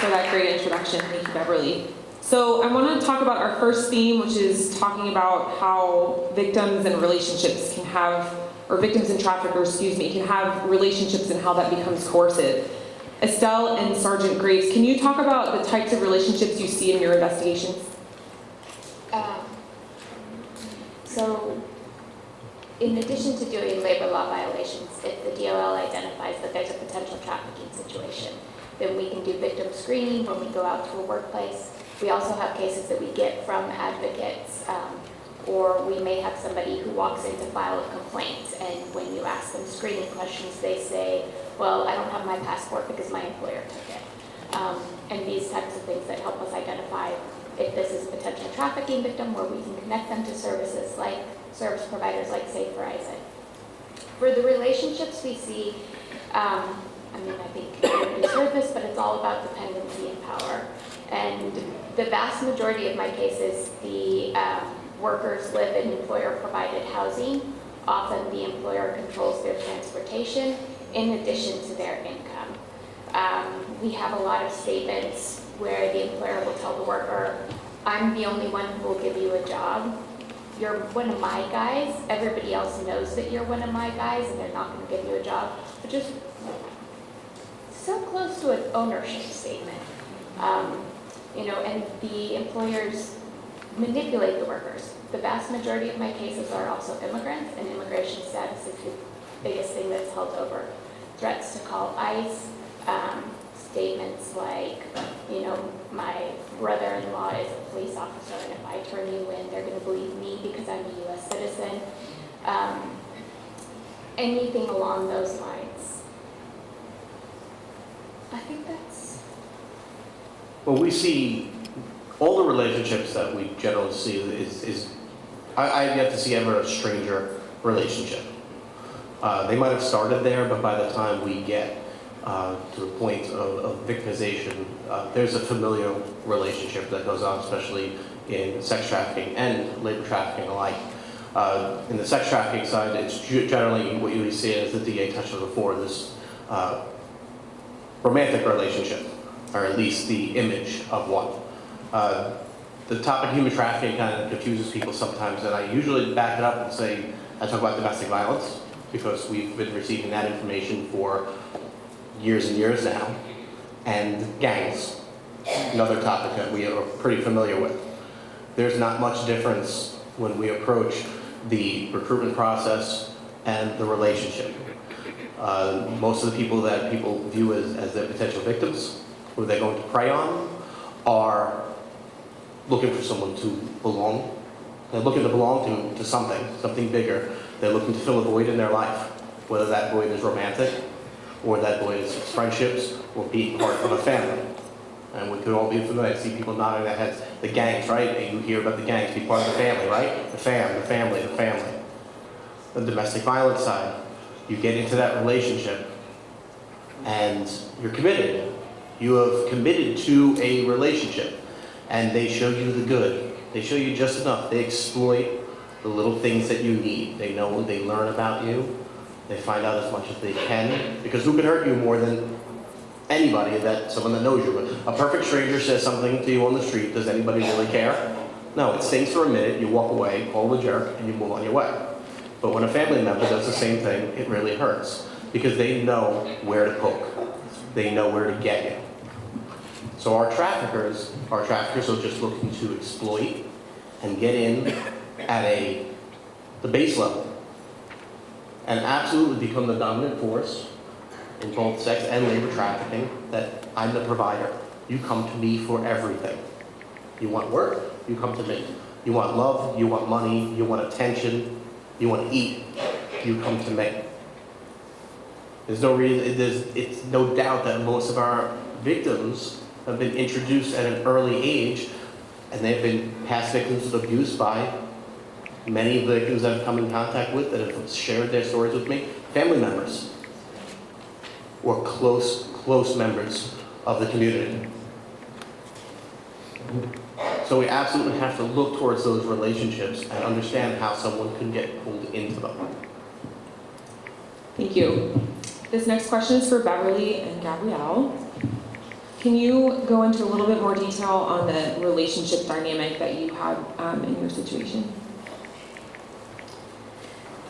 for that great introduction. Thank you, Beverly. So I want to talk about our first theme, which is talking about how victims and relationships can have, or victims and traffickers, can have relationships and how that becomes coercive. Estelle and Sergeant Graves, can you talk about the types of relationships you see in your investigations? So, in addition to doing labor law violations, if the DOL identifies that there's a potential trafficking situation, then we can do victim screening when we go out to a workplace. We also have cases that we get from advocates, or we may have somebody who walks in to file a complaint, and when you ask them screening questions, they say, well, I don't have my passport because my employer took it. And these types of things that help us identify if this is a potential trafficking victim, where we can connect them to services like service providers like Safe Horizon. For the relationships we see, I think you heard this, but it's all about dependency and power. And the vast majority of my cases, the workers live in employer-provided housing. Often the employer controls their transportation in addition to their income. We have a lot of statements where the employer will tell the worker, I'm the only one who will give you a job. You're one of my guys. Everybody else knows that you're one of my guys and they're not going to give you a job. Which is so close to an ownership statement. And the employers manipulate the workers. The vast majority of my cases are also immigrants, and immigration status is the biggest thing that's held over. Threats to call ICE, statements like, my brother-in-law is a police officer, and if I turn you in, they're going to believe me because I'm a U.S. citizen. Anything along those lines. I think that's... Well, we see all the relationships that we generally see is I've yet to see ever a stranger relationship. They might have started there, but by the time we get to the point of victimization, there's a familial relationship that goes on, especially in sex trafficking and labor trafficking alike. In the sex trafficking side, it's generally what you would see as the DA touched on before, this romantic relationship, or at least the image of one. The topic of human trafficking kind of confuses people sometimes, and I usually back it up and say, I talk about domestic violence, because we've been receiving that information for years and years now, and gangs, another topic that we are pretty familiar with. There's not much difference when we approach the recruitment process and the relationship. Most of the people that people view as their potential victims, who they're going to prey on, are looking for someone to belong. They're looking to belong to something bigger. They're looking to fill a void in their life, whether that void is romantic, or that void is friendships, or being part of a family. And we could all be familiar, see people nodding their heads, the gangs, right? And you hear about the gangs, be part of the family, right? The family. The domestic violence side, you get into that relationship, and you're committed. You have committed to a relationship, and they show you the good. They show you just enough. They exploit the little things that you need. They know, they learn about you. They find out as much as they can, because who can hurt you more than anybody? Someone that knows you. A perfect stranger says something to you on the street. Does anybody really care? No, it stings for a minute. You walk away, call the jerk, and you move on your way. But when a family member does the same thing, it really hurts, because they know where to poke. They know where to get you. So our traffickers are just looking to exploit and get in at the base level, and absolutely become the dominant force in both sex and labor trafficking, that I'm the provider. You come to me for everything. You want work, you come to me. You want love, you want money, you want attention, you want to eat, you come to me. It's no doubt that most of our victims have been introduced at an early age, and they've been past victims of abuse by many victims that I've come in contact with, that have shared their stories with me, family members, or close members of the community. So we absolutely have to look towards those relationships and understand how someone can get pulled into them. Thank you. This next question is for Beverly and Gabrielle. can you go into a little bit more detail on the relationship dynamic that you had in your situation?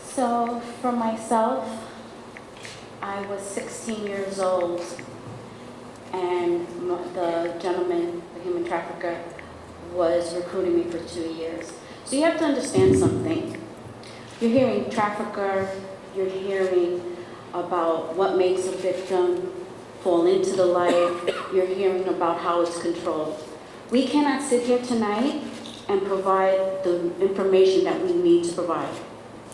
So for myself, I was 16 years old, and the gentleman, the human trafficker, was recruiting me for 2 years. So you have to understand something. You're hearing trafficker, you're hearing about what makes a victim fall into the life, you're hearing about how it's controlled. We cannot sit here tonight and provide the information that we need to provide,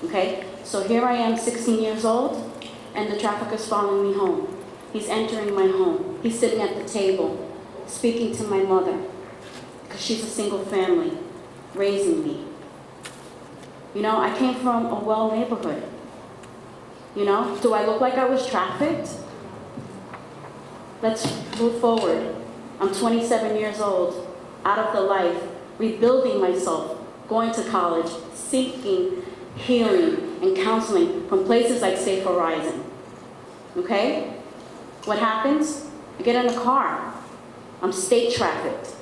okay? So here I am, 16 years old, and the trafficker's following me home. He's entering my home. He's sitting at the table, speaking to my mother, because she's a single family, raising me. You know, I came from a well neighborhood. You know, do I look like I was trafficked? Let's move forward. I'm 27 years old, out of the life, rebuilding myself, going to college, seeking healing and counseling from places like Safe Horizon. Okay? What happens? I get in a car. I'm state trafficked.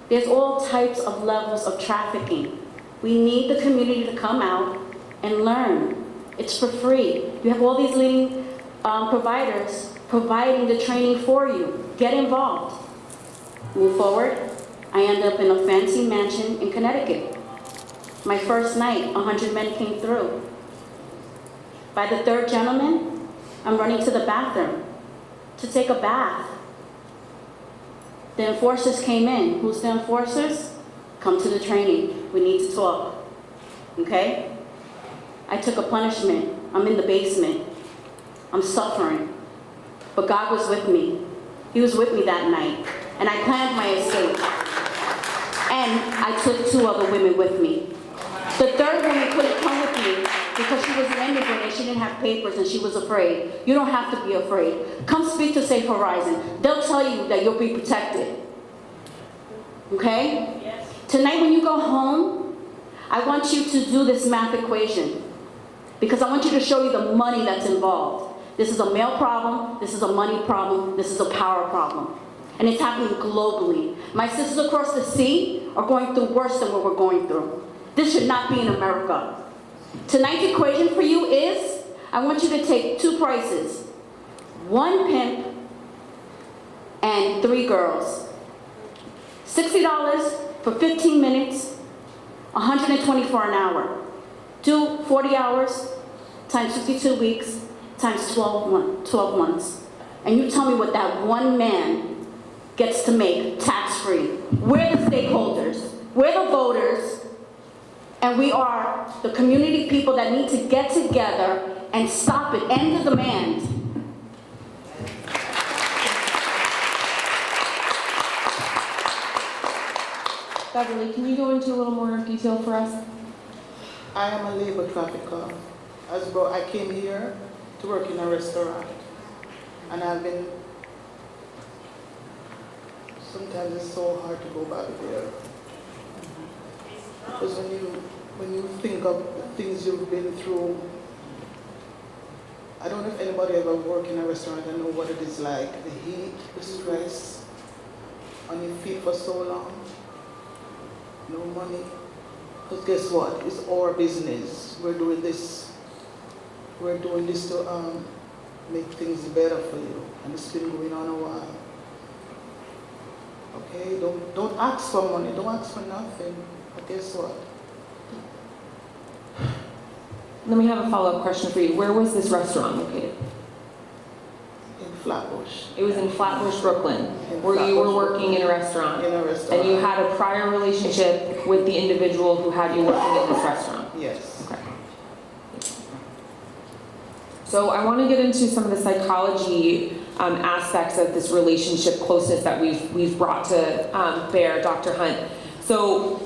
There's all types of levels of trafficking. We need the community to come out and learn. It's for free. You have all these leading providers providing the training for you. Get involved. Move forward. I end up in a fancy mansion in Connecticut. My first night, 100 men came through. By the third gentleman, I'm running to the bathroom to take a bath. The enforcers came in. Who's the enforcers? Come to the training. We need to talk. Okay? I took a punishment. I'm in the basement. I'm suffering. But God was with me. He was with me that night. And I planned my escape. And I took 2 other women with me. The third woman couldn't come with me because she was an immigrant and she didn't have papers and she was afraid. You don't have to be afraid. Come speak to Safe Horizon. They'll tell you that you'll be protected. Okay? Yes. Tonight when you go home, I want you to do this math equation because I want you to show you the money that's involved. This is a male problem, this is a money problem, this is a power problem. And it's happening globally. My sisters across the sea are going through worse than what we're going through. This should not be in America. Tonight's equation for you is, I want you to take 2 prices. 1 pimp and 3 girls. $60 for 15 minutes, $124 an hour. Do 40 hours times 52 weeks times 12 months. And you tell me what that one man gets to make tax-free. We're the stakeholders. We're the voters. And we are the community people that need to get together and stop it. End the demand. Beverly, can you go into a little more detail for us? I am a labor trafficker. I came here to work in a restaurant. And sometimes it's so hard to go back there. Because when you think of the things you've been through, I don't know if anybody ever worked in a restaurant and know what it is like. The heat, the stress, on your feet for so long, no money. Because guess what? It's our business. We're doing this to make things better for you. And it's been going on a while. Okay? Don't ask for money. Don't ask for nothing. But guess what? Then we have a follow-up question for you. Where was this restaurant located? In Flatbush. It was in Flatbush, Brooklyn, In where you were Flatbush, working in a restaurant. In a restaurant. And you had a prior relationship with the individual who had you working in this restaurant. Yes. Okay. So I want to get into some of the psychology aspects of this relationship closeness that we've brought to bear, Dr. Hunt. So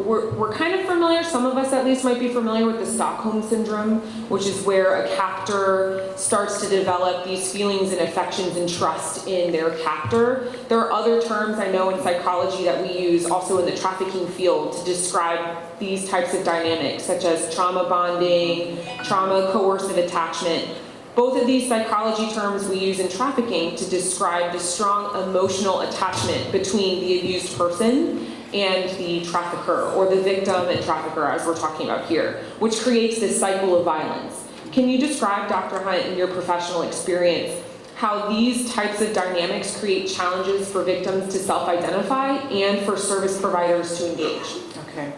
we're kind of familiar, some of us at least might be familiar with the Stockholm Syndrome, which is where a captor starts to develop these feelings and affections and trust in their captor. There are other terms I know in psychology that we use also in the trafficking field to describe these types of dynamics, such as trauma bonding, trauma coercive attachment. Both of these psychology terms we use in trafficking to describe the strong emotional attachment between the abused person and the trafficker, or the victim and trafficker as we're talking about here, which creates this cycle of violence. Can you describe, Dr. Hunt, in your professional experience, how these types of dynamics create challenges for victims to self-identify and for service providers to engage? Okay.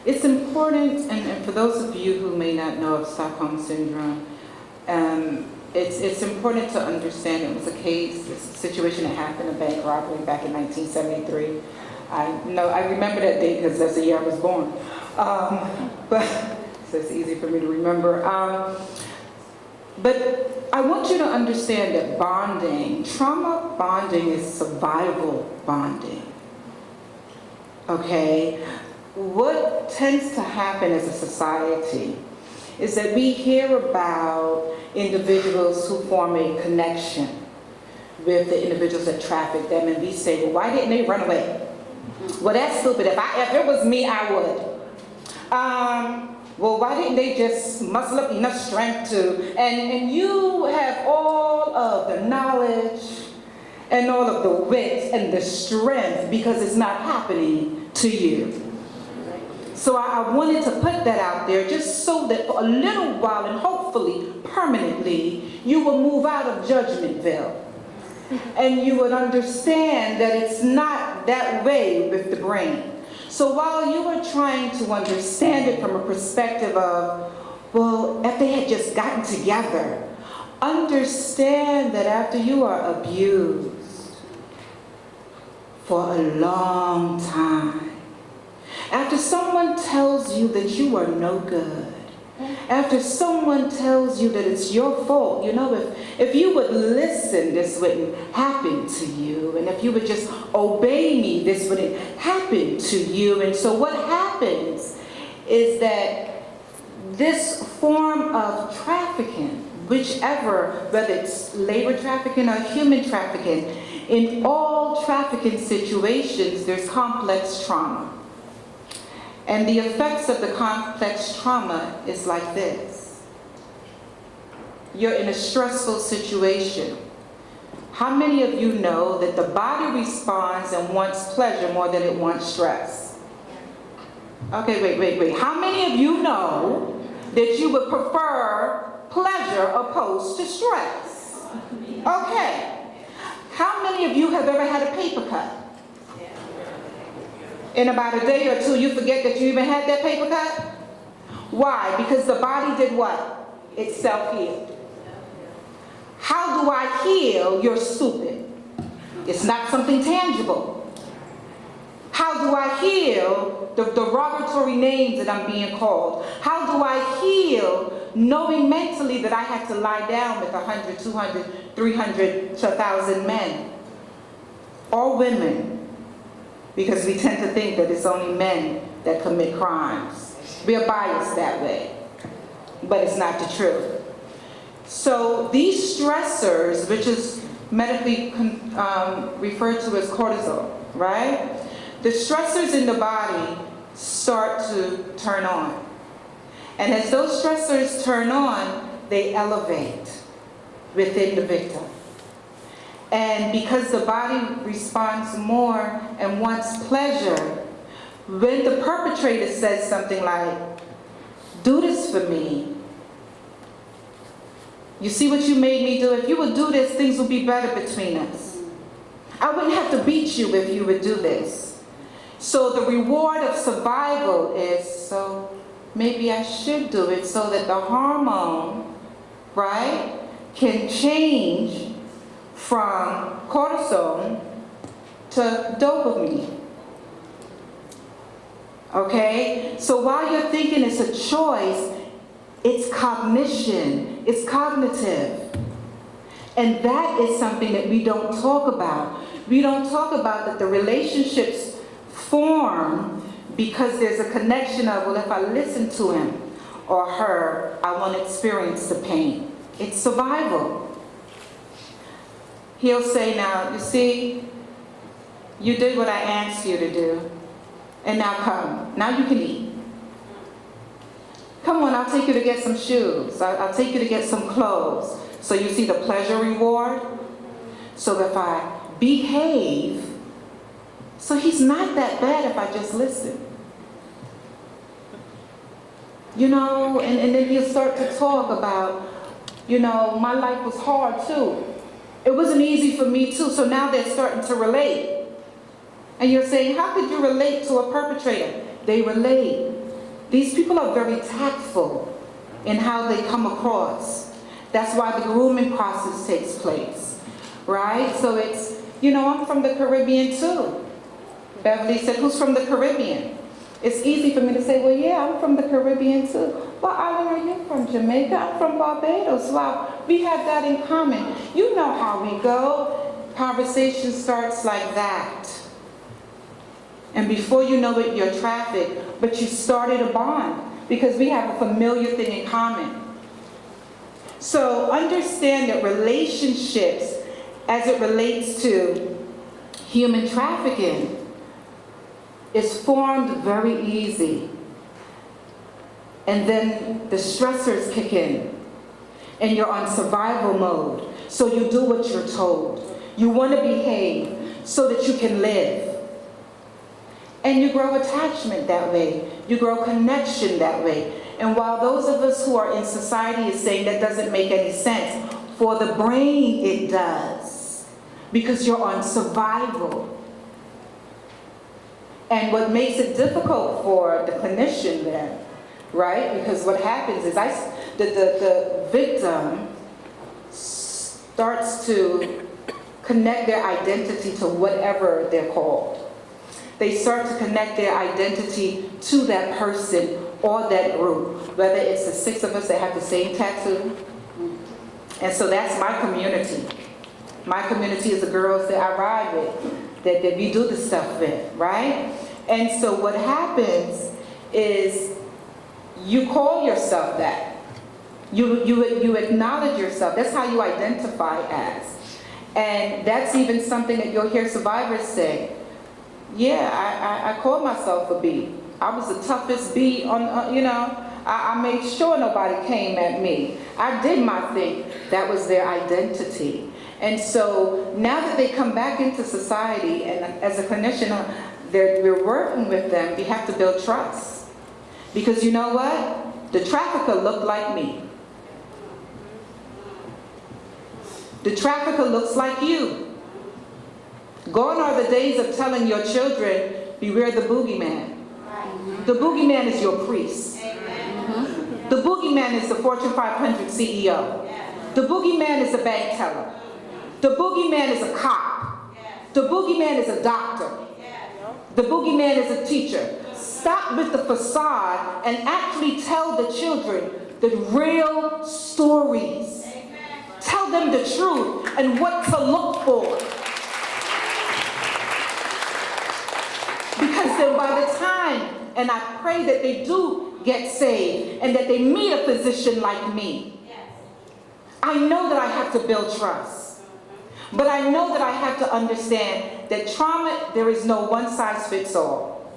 It's important, and for those of you who may not know of Stockholm Syndrome, it's important to understand it was a case, a situation that happened, a bank robbery back in 1973. I remember that date because that's the year I was born. But so it's easy for me to remember. But I want you to understand that bonding, trauma bonding is survival bonding. Okay? What tends to happen as a society is that we hear about individuals who form a connection with the individuals that traffic them, and we say, well, why didn't they run away? Well, that's stupid. If it was me, I would. Well, why didn't they just muscle up enough strength to? And you have all of the knowledge and all of the wit and the strength because it's not happening to you. So I wanted to put that out there just so that for a little while and hopefully permanently, you will move out of Judgmentville. And you would understand that it's not that way with the brain. So while you are trying to understand it from a perspective of, well, if they had just gotten together, understand that after you are abused for a long time, after someone tells you that you are no good, after someone tells you that it's your fault, you know, if you would listen, this wouldn't happen to you. And if you would just obey me, this wouldn't happen to you. And so what happens is that this form of trafficking, whichever, whether it's labor trafficking or human trafficking, in all trafficking situations, there's complex trauma. And the effects of the complex trauma is like this. You're in a stressful situation. How many of you know that the body responds and wants pleasure more than it wants stress? Okay, wait. How many of you know that you would prefer pleasure opposed to stress? Okay. How many of you have ever had a paper cut? In about a day or two, you forget that you even had that paper cut? Why? Because the body did what? It self-healed. How do I heal? You're stupid. It's not something tangible. How do I heal the derogatory names that I'm being called? How do I heal knowing mentally that I had to lie down with 100, 200, 300 to 1,000 men or women? Because we tend to think that it's only men that commit crimes. We are biased that way, but it's not the truth. So these stressors, which is medically referred to as cortisol, right? The stressors in the body start to turn on. And as those stressors turn on, they elevate within the victim. And because the body responds more and wants pleasure, when the perpetrator says something like, do this for me, you see what you made me do? If you would do this, things would be better between us. I wouldn't have to beat you if you would do this. So the reward of survival is, so maybe I should do it so that the hormone, right, can change from cortisol to dopamine. Okay? So while you're thinking it's a choice, it's cognition, it's cognitive. And that is something that we don't talk about. We don't talk about that the relationships form because there's a connection of, well, if I listen to him or her, I won't experience the pain. It's survival. He'll say, now, you see, you did what I asked you to do, and now come. Now you can eat. Come Come on, I'll take you to get some shoes. I'll take you to get some clothes. So you see the pleasure reward? So if I behave, so he's not that bad if I just listen. You know, and then you start to talk about, you know, my life was hard too. It wasn't easy for me too, so now they're starting to relate. And you're saying, how could you relate to a perpetrator? They relate. These people are very tactful in how they come across. That's why the grooming process takes place, right? So it's, you know, I'm from the Caribbean too. Beverly said, who's from the Caribbean? It's easy for me to say, well, yeah, I'm from the Caribbean too. What island are you from? Jamaica? I'm from Barbados. Wow, we have that in common. You know how we go. Conversation starts like that. And before you know it, you're trafficked, but you started a bond because we have a familiar thing in common. So understand that relationships, as it relates to human trafficking, is formed very easy. And then the stressors kick in, and you're on survival mode. So you do what you're told. You want to behave so that you can live. And you grow attachment that way. You grow connection that way. And while those of us who are in society is saying that doesn't make any sense, for the brain it does. Because you're on survival. And what makes it difficult for the clinician then, right? Because what happens is the victim starts to connect their identity to whatever they're called. They start to connect their identity to that person or that group, whether it's the 6 of us that have the same tattoo. And so that's my community. My community is the girls that I ride with, that we do the stuff with, right? And so what happens is you call yourself that. You acknowledge yourself. That's how you identify as. And that's even something that you'll hear survivors say. Yeah, I called myself a B. I was the toughest B on, you know. I made sure nobody came at me. I did my thing. That was their identity. And so now that they come back into society, and as a clinician, we're working with them, we have to build trust. Because you know what? The trafficker looked like me. The trafficker looks like you. Gone are the days of telling your children, beware the boogeyman. The boogeyman is your priest. The boogeyman is the Fortune 500 CEO. The boogeyman is a bank teller. The boogeyman is a cop. The boogeyman is a doctor. The boogeyman is a teacher. Stop with the facade and actually tell the children the real stories. Tell them the truth and what to look for. Because then by the time, and I pray that they do get saved and that they meet a physician like me, I know that I have to build trust. But I know that I have to understand that trauma, there is no one size fits all.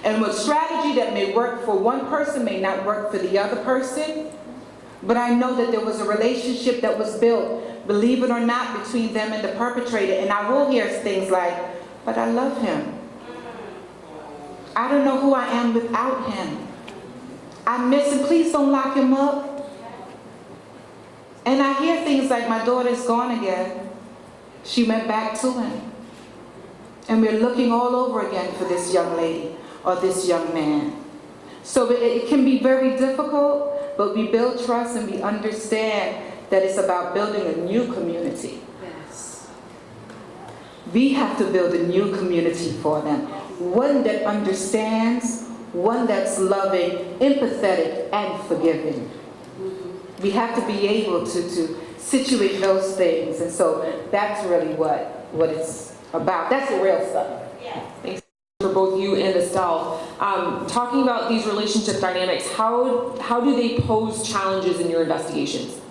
And what strategy that may work for one person may not work for the other person. But I know that there was a relationship that was built, believe it or not, between them and the perpetrator. And I will hear things like, but I love him. I don't know who I am without him. I miss him. Please don't lock him up. And I hear things like, my daughter's gone again. She went back to him. And we're looking all over again for this young lady or this young man. So it can be very difficult, but we build trust and we understand that it's about building a new community. Yes. We have to build a new community for them. One that understands, one that's loving, empathetic, and forgiving. We have to be able to situate those things. And so that's really what it's about. That's the real stuff. Thanks for both you and Estelle. Talking about these relationship dynamics, how do they pose challenges in your investigations?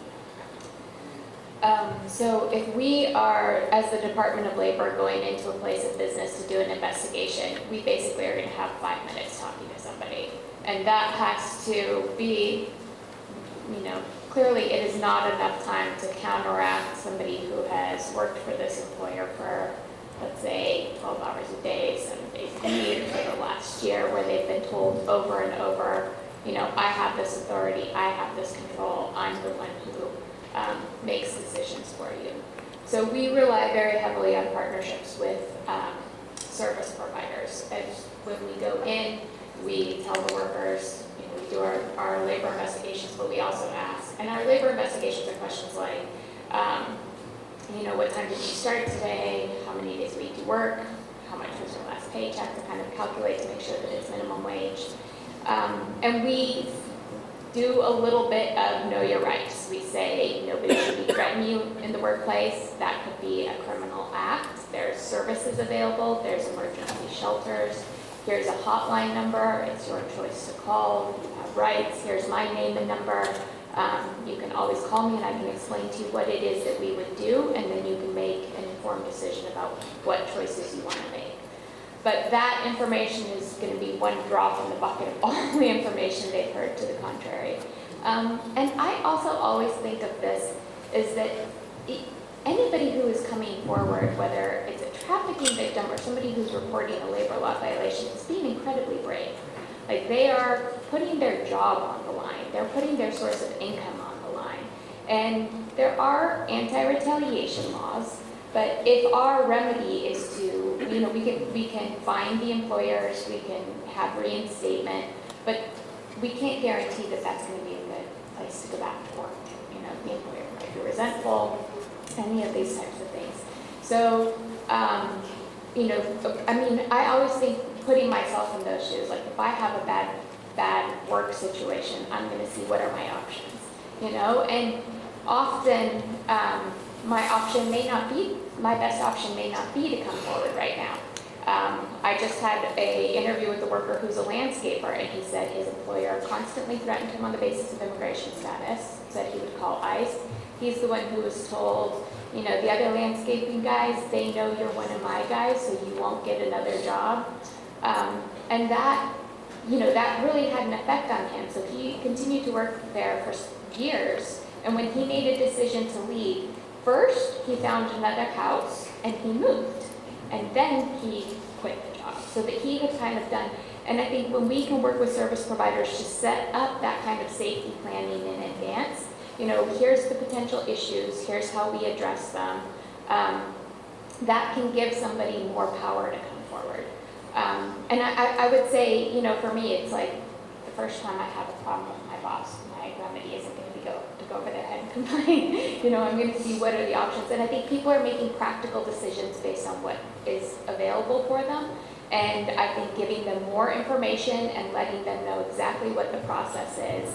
So if we are, as the Department of Labor, going into a place of business to do an investigation, we basically are going to have 5 minutes talking to somebody. And that has to be, clearly it is not enough time to counteract somebody who has worked for this employer for, let's say, 12 hours a day, 7 days a week for the last year, where they've been told over and over, I have this authority, I have this control, I'm the one who makes decisions for you. So we rely very heavily on partnerships with service providers. And when we go in, we tell the workers, we do our labor investigations, but we also ask. And our labor investigations are questions like, what time did you start today? How many days a week do you work? How much was your last paycheck, to kind of calculate to make sure that it's minimum wage. And we do a little bit of know your rights. We say nobody should be threatening you in the workplace. That could be a criminal act. There's services available. There's emergency shelters. Here's a hotline number. It's your choice to call. You have rights. Here's my name and number. You can always call me and I can explain to you what it is that we would do, and then you can make an informed decision about what choices you want to make. But that information is going to be one drop in the bucket of all the information they've heard to the contrary. And I also always think of this is that anybody who is coming forward, whether it's a trafficking victim or somebody who's reporting a labor law violation, is being incredibly brave. Like, they are putting their job on the line. They're putting their source of income on the line. And there are anti-retaliation laws, but if our remedy is to, we can find the employers, we can have reinstatement, but we can't guarantee that that's going to be a good place to go back to work. The employer might be resentful, any of these types of things. So, I always think, putting myself in those shoes, like if I have a bad work situation, I'm going to see what are my options, and often my best option may not be to come forward right now. I just had an interview with a worker who's a landscaper, and he said his employer constantly threatened him on the basis of immigration status, said he would call ICE. He's the one who was told, the other landscaping guys, they know you're one of my guys, so you won't get another job. And that, that really had an effect on him. So he continued to work there for years. And when he made a decision to leave, first he found another house and he moved. And then he quit the job. So that he had kind of done, and I think when we can work with service providers to set up that kind of safety planning in advance, here's the potential issues, here's how we address them, that can give somebody more power to come forward. And I would say, for me, it's like the first time I have a problem with my boss, my remedy isn't going to be to go over their head and complain. I'm going to see what are the options. And I think people are making practical decisions based on what is available for them. And I think giving them more information and letting them know exactly what the process is,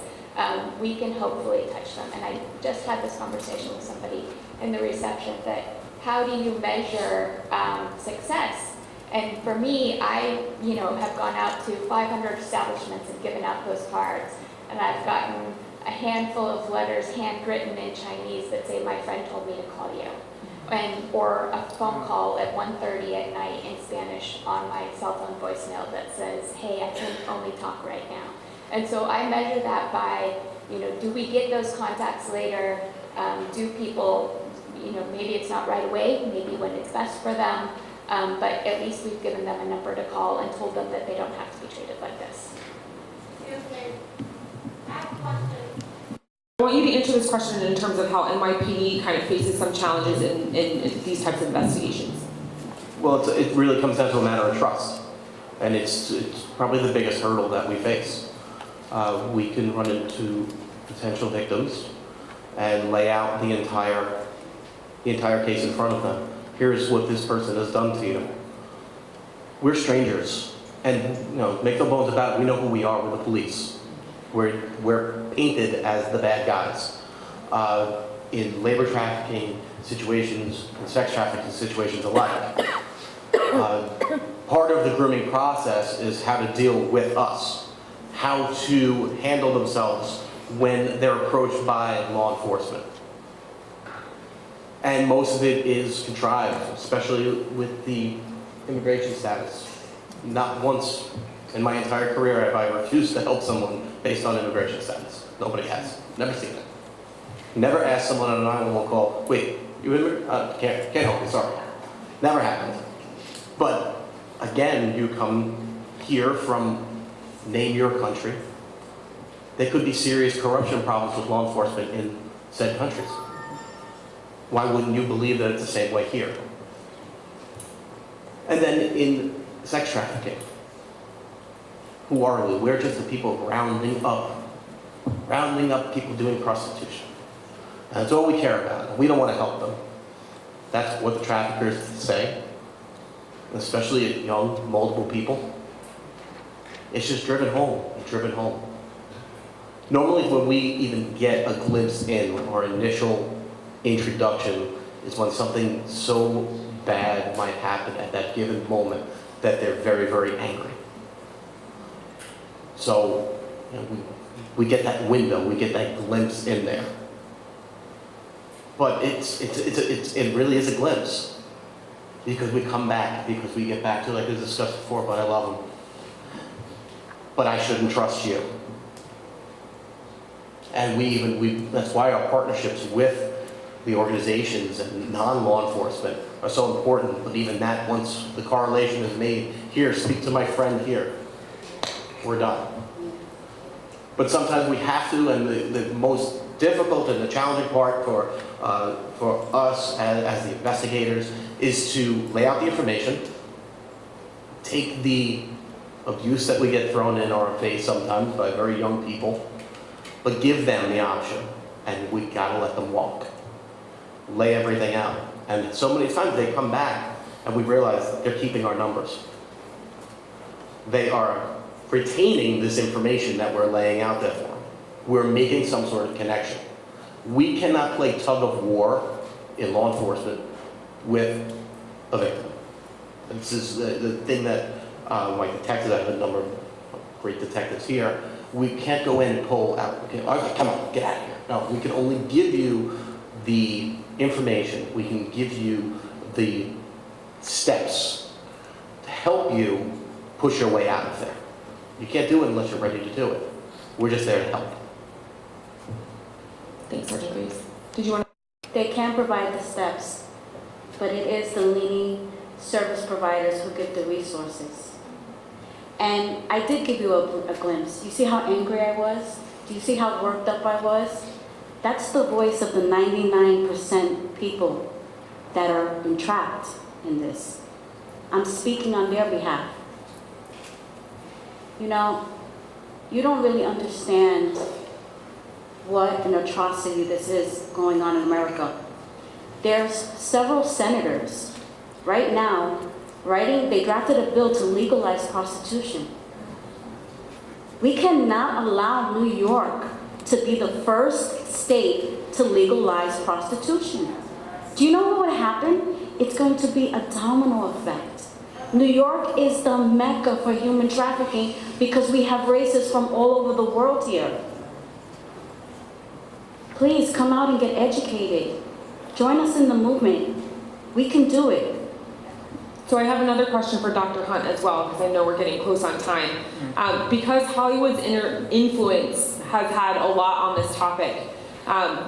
we can hopefully touch them. And I just had this conversation with somebody in the reception that how do you measure success? And for me, I, have gone out to 500 establishments and given out those cards. And I've gotten a handful of letters handwritten in Chinese that say, my friend told me to call you. Or a phone call at 1:30 at night in Spanish on my cell phone voicemail that says, hey, I can only talk right now. And so I measure that by, do we get those contacts later? Do people, maybe it's not right away, maybe when it's best for them, but at least we've given them a number to call and told them that they don't have to be treated like this. I want you to answer this question in terms of how NYPD kind of faces some challenges in these types of investigations. Well, it really comes down to a matter of trust. And it's probably the biggest hurdle that we face. We can run into potential victims and lay out the entire case in front of them. Here's what this person has done to you. We're strangers. And, make no bones about it, we know who we are, we're the police. We're painted as the bad guys. In labor trafficking situations, and sex trafficking situations alike. Part of the grooming process is how to deal with us, how to handle themselves when they're approached by law enforcement. And most of it is contrived, especially with the immigration status. Not once In my entire career, have I refused to help someone based on immigration status? Nobody has. Never seen it. Never asked someone on an 911 call, wait, you immigrant? Can't help you, sorry. Never happened. But again, you come here from, name your country. There could be serious corruption problems with law enforcement in said countries. Why wouldn't you believe that it's the same way here? And then in sex trafficking, who are we? We're just the people rounding up people doing prostitution. And that's all we care about. We don't want to help them. That's what the traffickers say, especially young, multiple people. It's just driven home. It's driven home. Normally when we even get a glimpse in, our initial introduction is when something so bad might happen at that given moment that they're very, very angry. So we get that window, we get that glimpse in there. But it really is a glimpse, because we come back, because we get back to, like we discussed before, but I love them. But I shouldn't trust you. And that's why our partnerships with the organizations and non-law enforcement are so important. But even that, once the correlation is made, here, speak to my friend here, we're done. But sometimes we have to, and the most difficult and the challenging part for us as the investigators is to lay out the information, take the abuse that we get thrown in our face sometimes by very young people, but give them the option, and we gotta let them walk. Lay everything out. And so many times they come back and we realize that they're keeping our numbers. They are retaining this information that we're laying out there for them. We're making some sort of connection. We cannot play tug of war in law enforcement with a victim. This is the thing that my detectives, I have a number of great detectives here, we can't go in and pull out, okay, come on, get out of here. No, we can only give you the information, we can give you the steps to help you push your way out of there. You can't do it unless you're ready to do it. We're just there to help. Thanks, Sergeant Grace. Did you want to? They can provide the steps, but it is the leading service providers who give the resources. And I did give you a glimpse. You see how angry I was? Do you see how worked up I was? That's the voice of the 99% people that are entrapped in this. I'm speaking on their behalf. You know, you don't really understand what an atrocity this is going on in America. There's several senators right now they drafted a bill to legalize prostitution. We cannot allow New York to be the first state to legalize prostitution. Do you know what would happen? It's going to be a domino effect. New York is the mecca for human trafficking because we have racists from all over the world here. Please come out and get educated. Join us in the movement. We can do it. So I have another question for Dr. Hunt as well, because I know we're getting close on time. Because Hollywood's influence has had a lot on this topic,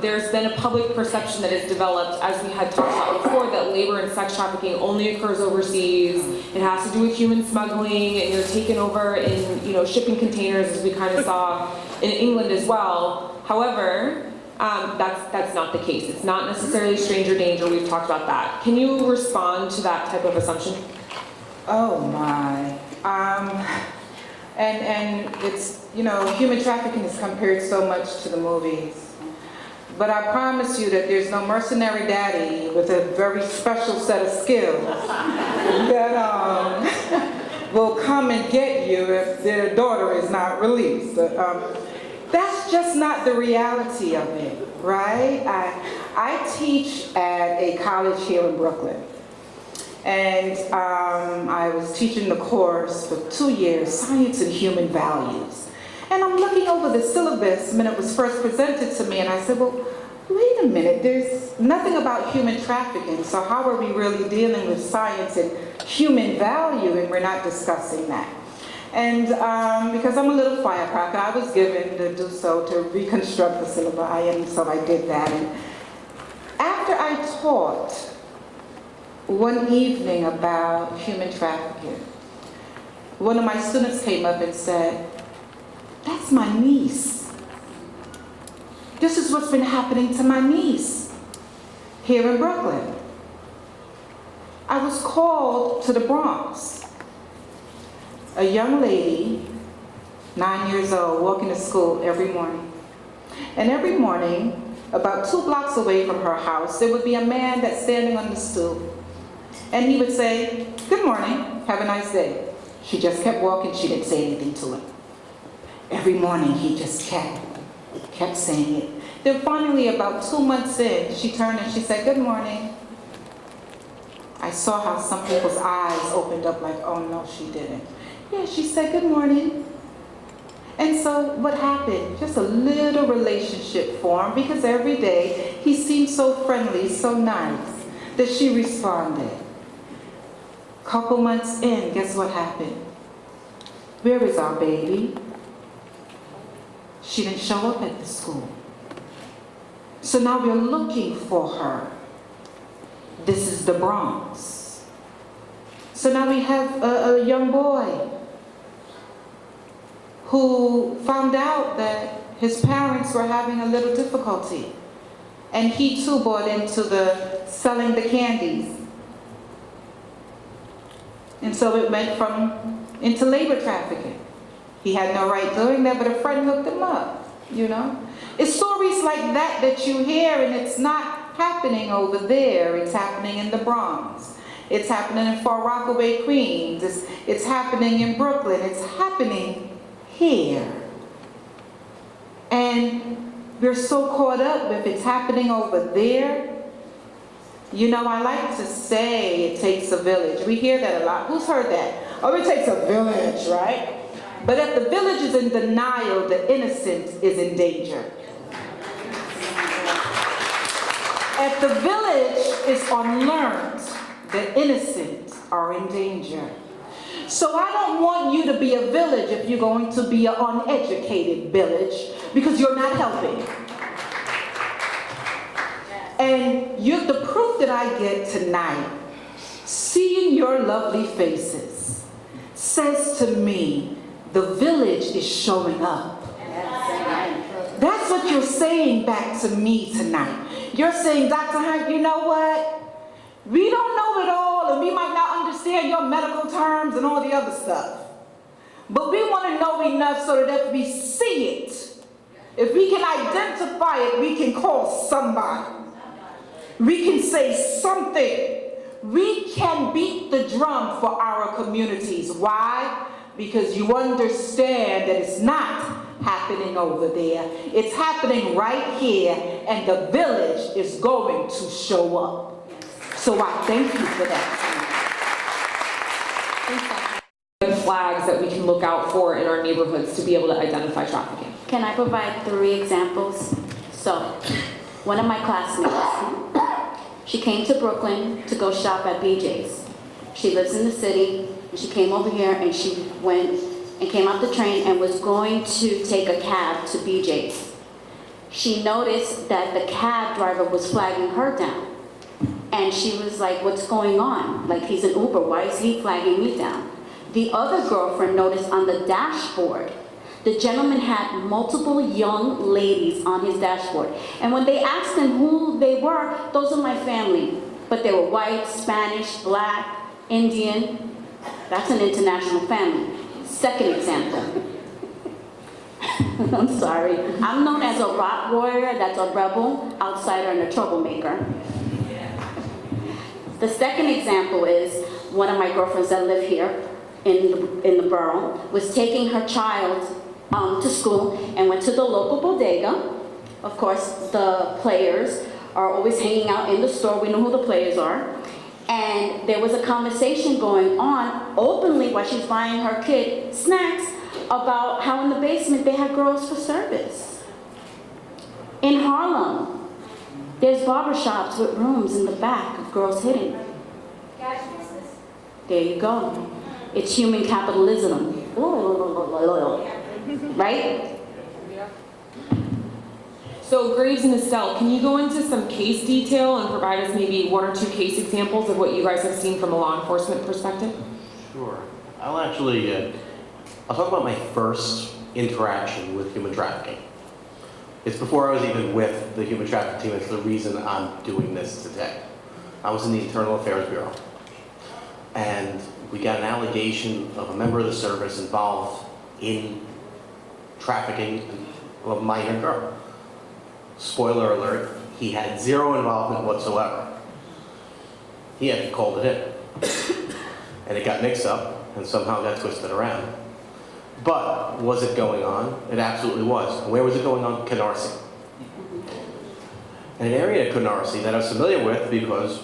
there's been a public perception that has developed, as we had talked about before, that labor and sex trafficking only occurs overseas. It has to do with human smuggling, and you're taken over in shipping containers, as we kind of saw in England as well. However, that's not the case. It's not necessarily stranger danger. We've talked about that. Can you respond to that type of assumption? Oh my. And it's, human trafficking is compared so much to the movies. But I promise you that there's no mercenary daddy with a very special set of skills that will come and get you if their daughter is not released. That's just not the reality of it, right? I teach at a college here in Brooklyn. And I was teaching the course for 2 years, Science and Human Values. And I'm looking over the syllabus when it was first presented to me, and I said, well, wait a minute, there's nothing about human trafficking, so how are we really dealing with science and human value, and we're not discussing that? And because I'm a little firecracker, I was given to do so to reconstruct the syllabi, and so I did that. And after I taught one evening about human trafficking, one of my students came up and said, "That's my niece. This is what's been happening to my niece here in Brooklyn." I was called to the Bronx. A young lady, 9 years old, walking to school every morning. And every morning, about 2 blocks away from her house, there would be a man that's standing on the stoop. And he would say, "Good morning, have a nice day." She just kept walking, she didn't say anything to him. Every morning he just kept saying it. Then finally, about 2 months in, she turned and she said, "Good morning." I saw how some people's eyes opened up like, oh no, she didn't. Yeah, she said, "Good morning." And so what happened? Just a little relationship formed because every day he seemed so friendly, so nice, that she responded. Couple months in, guess what happened? Where is our baby? She didn't show up at the school. So now we're looking for her. This is the Bronx. So now we have a young boy who found out that his parents were having a little difficulty. And he too bought into the selling the candies. And so it went into labor trafficking. He had no right doing that, but a friend hooked him up, you know? It's stories like that that you hear, and it's not happening over there. It's happening in the Bronx. It's happening in Far Rockaway, Queens. It's happening in Brooklyn. It's happening here. And we're so caught up with it's happening over there. You know, I like to say it takes a village. We hear that a lot. Who's heard that? Oh, it takes a village, right? But if the village is in denial, the innocent is in danger. If the village is unlearned, the innocent are in danger. So I don't want you to be a village if you're going to be an uneducated village, because you're not helping. And the proof that I get tonight, seeing your lovely faces, says to me, the village is showing up. That's what you're saying back to me tonight. You're saying, Dr. Hunt, you know what? We don't know it all, and we might not understand your medical terms and all the other stuff. But we want to know enough so that if we see it, if we can identify it, we can call somebody. We can say something. We can beat the drum for our communities. Why? Because you understand that it's not happening over there. It's happening right here, and the village is going to show up. So I thank you for that. Flags that we can look out for in our neighborhoods to be able to identify trafficking. Can I provide 3 examples? So, one of my classmates, she came to Brooklyn to go shop at BJ's. She lives in the city, and she came over here and she went and came off the train and was going to take a cab to BJ's. She noticed that the cab driver was flagging her down. And she was like, what's going on? Like, he's an Uber, why is he flagging me down? The other girlfriend noticed on the dashboard, the gentleman had multiple young ladies on his dashboard. And when they asked him who they were, those are my family. But they were white, Spanish, black, Indian. That's an international family. Second example. I'm sorry. I'm known as a rock warrior, that's a rebel, outsider, and a troublemaker. The second example is one of my girlfriends that live here in the borough was taking her child to school and went to the local bodega. Of course, the players are always hanging out in the store. We know who the players are. And there was a conversation going on openly while she's buying her kid snacks about how in the basement they had girls for service. In Harlem, there's barbershops with rooms in the back of girls hidden. There you go. It's human capitalism. right? So Graves and Estelle, can you go into some case detail and provide us maybe 1 or 2 case examples of what you guys have seen from a law enforcement perspective? Sure. I'll actually, I'll talk about my first interaction with human trafficking. It's before I was even with the human trafficking team. It's the reason I'm doing this today. I was in the Internal Affairs Bureau, and we got an allegation of a member of the service involved in trafficking of a minor girl. Spoiler alert, he had zero involvement whatsoever. He actually called it in. And it got mixed up and somehow got twisted around. But was it going on? It absolutely was. And where was it going on? Canarsie. And an area of Canarsie that I was familiar with because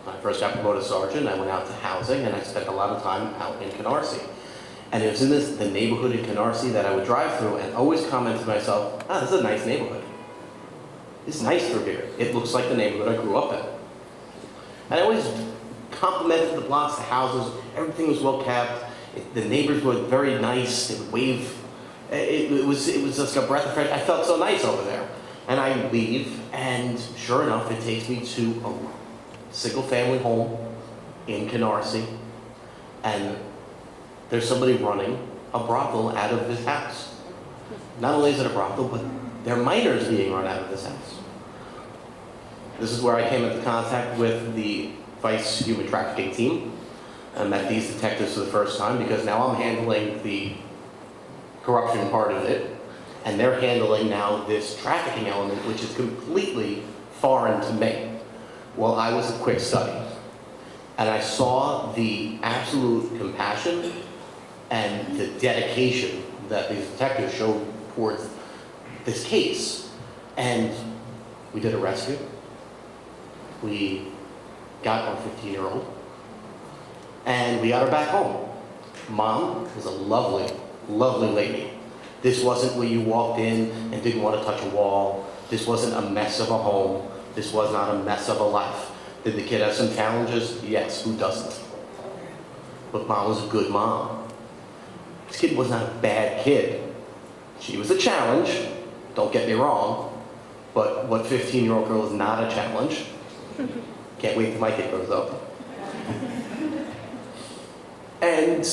when I first got promoted sergeant, I went out to housing and I spent a lot of time out in Canarsie. And it was in the neighborhood in Canarsie that I would drive through and always comment to myself, this is a nice neighborhood. It's nice through here. It looks like the neighborhood I grew up in. And I always complimented the blocks, the houses, everything was well kept. The neighbors were very nice. They would wave. It was just a breath of fresh air. I felt so nice over there. And I leave, and sure enough, it takes me to a single-family home in Canarsie, and there's somebody running a brothel out of this house. Not only is it a brothel, but there are minors being run out of this house. This is where I came into contact with the Vice Human Trafficking team. I met these detectives for the first time because now I'm handling the corruption part of it, and they're handling now this trafficking element, which is completely foreign to me. Well, I was a quick study, and I saw the absolute compassion and the dedication that these detectives showed towards this case. And we did a rescue. We got our 15-year-old, and we got her back home. Mom was a lovely, lovely lady. This wasn't where you walked in and didn't want to touch a wall. This wasn't a mess of a home. This was not a mess of a life. Did the kid have some challenges? Yes, who doesn't? But Mom was a good mom. This kid was not a bad kid. She was a challenge, don't get me wrong, but what 15-year-old girl is not a challenge? Can't wait till my kid grows up. And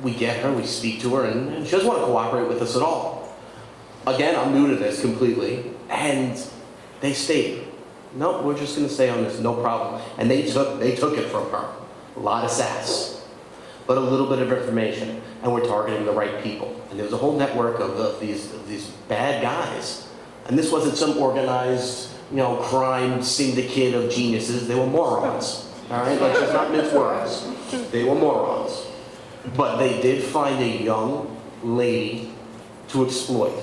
we get her, we speak to her, and she doesn't want to cooperate with us at all. Again, I'm new to this completely, and they stayed. No, we're just going to stay on this, no problem. And they took it from her. A lot of sass, but a little bit of information, and we're targeting the right people. And there was a whole network of these bad guys. And this wasn't some organized, crime syndicate of geniuses. They were morons. All right, let's just not mince words. They were morons. But they did find a young lady to exploit,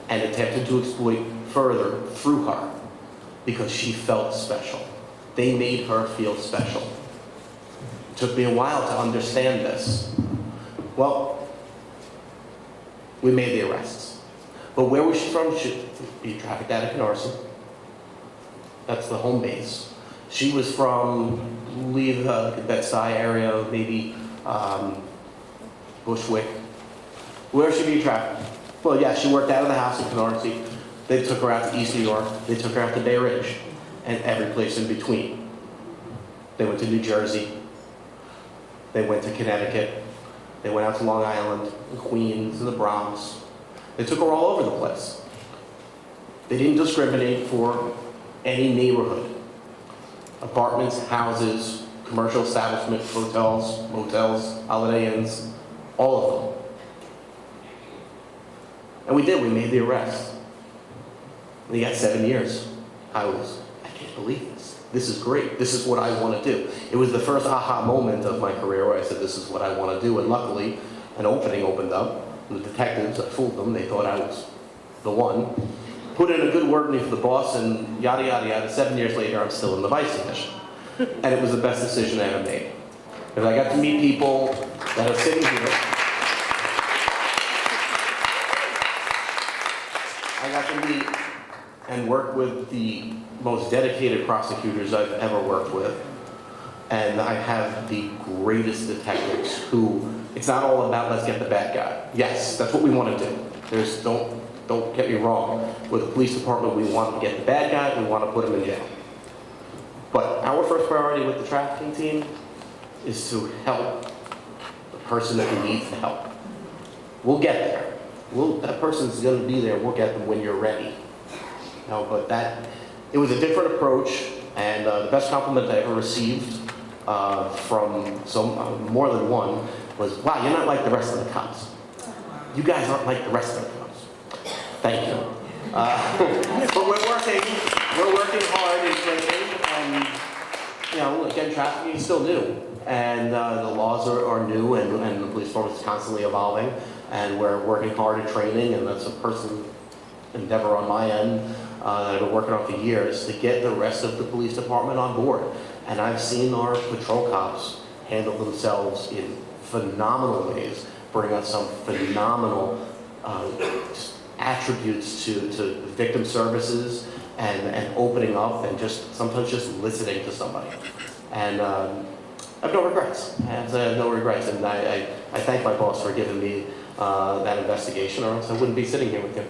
and attempted to exploit further through her because she felt special. They made her feel special. It took me a while to understand this. Well, we made the arrests. But where was she from? She'd be trafficked out of Canarsie. That's the home base. She was from, I believe, the Bed-Stuy area, maybe Bushwick. Where should be trafficked? Well, yeah, she worked out of the house in Canarsie. They took her out to East New York. They took her out to Bay Ridge, and every place in between. They went to New Jersey. They went to Connecticut. They went out to Long Island, and Queens, and the Bronx. They took her all over the place. They didn't discriminate for any neighborhood. Apartments, houses, commercial establishments, hotels, motels, Holiday Inns, all of them. And we did, we made the arrest. We got 7 years. I can't believe this. This is great. This is what I want to do. It was the first aha moment of my career where I said, this is what I want to do. And luckily, an opening opened up. And the detectives, I fooled them. They thought I was the one. Put in a good word for the boss, and yada, yada, yada. 7 years later, I'm still in the vice position. And it was the best decision I ever made. Because I got to meet people that are sitting here. I got to meet and work with the most dedicated prosecutors I've ever worked with. And I have the greatest detectives who, it's not all about let's get the bad guy. Yes, that's what we want to do. Don't get me wrong. With the police department, we want to get the bad guy, we want to put him in jail. But our first priority with the trafficking team is to help the person who needs the help. We'll get there. That person's going to be there. We'll get them when you're ready. But it was a different approach, and the best compliment I ever received from more than one was, "Wow, you're not like the rest of the cops. You guys aren't like the rest of the cops." Thank you. But we're working hard in training, and again, trafficking is still new, and the laws are new, and the police force is constantly evolving, and we're working hard at training, and that's a personal endeavor on my end that I've been working on for years to get the rest of the police department on board. And I've seen our patrol cops handle themselves in phenomenal ways, bring us some phenomenal attributes to victim services and opening up and sometimes just listening to somebody. And I have no regrets. I have no regrets. And I thank my boss for giving me that investigation, or else I wouldn't be sitting here with you.